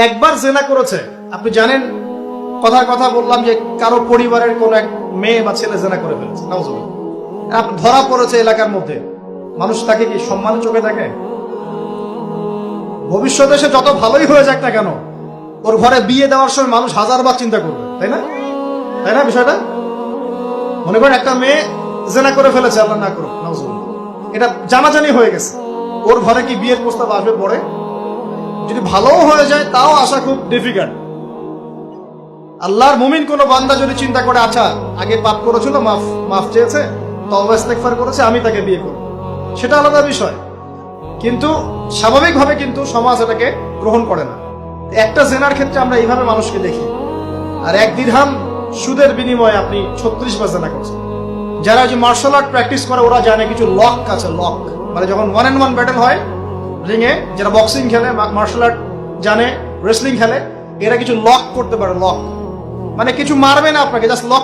একবার জেনা করেছে, আপনি জানেন, কথার কথা বললাম যে কারো পরিবারের কোন এক মেয়ে বা ছেলে জেনা করে ফেলেছে, নাউজুবিল্লাহ, আপনি ধরা পড়েছে এলাকার মধ্যে, মানুষ তাকে কি সম্মানের চোখে দেখে? ভবিষ্যতে সে যত ভালোই হয়ে যাক না কেন, ওর ঘরে বিয়ে দেওয়ার সময় মানুষ হাজারবার চিন্তা করবে, তাই না? তাই না বিষয়টা? মনে করেন একটা মেয়ে জেনা করে ফেলেছে, আল্লাহ না করুক, নাউজুবিল্লাহ, এটা জানাজানি হয়ে গেছে, ওর ঘরে কি বিয়ের প্রস্তাব আসবে পরে? যদি ভালো হয়ে যায় তাও আসা খুব ডিফিকাল্ট। আল্লাহর মুমিন কোন বান্দা যদি চিন্তা করে, আচ্ছা আগে পাপ করেছিল, মাফ চেয়েছে, তওবা ইস্তেগফার করেছে, আমি তাকে বিয়ে করব, সেটা আলাদা বিষয়। কিন্তু স্বাভাবিকভাবে কিন্তু সমাজ এটাকে গ্রহণ করে না। একটা জেনার ক্ষেত্রে আমরা এইভাবে মানুষকে দেখি, আর 1 দিরহাম সুদের বিনিময়ে আপনি 36 বার জেনা করছেন। যারা যে মার্শাল আর্ট প্র্যাকটিস করে ওরা জানে কিছু লক আছে, লক মানে যখন 1-on-1 ব্যাটল হয় রিংয়ে, যারা বক্সিং খেলে, মার্শাল আর্ট জানে, রেসলিং খেলে, এরা কিছু লক করতে পারে, লক মানে কিছু মারবে না আপনাকে, জাস্ট লক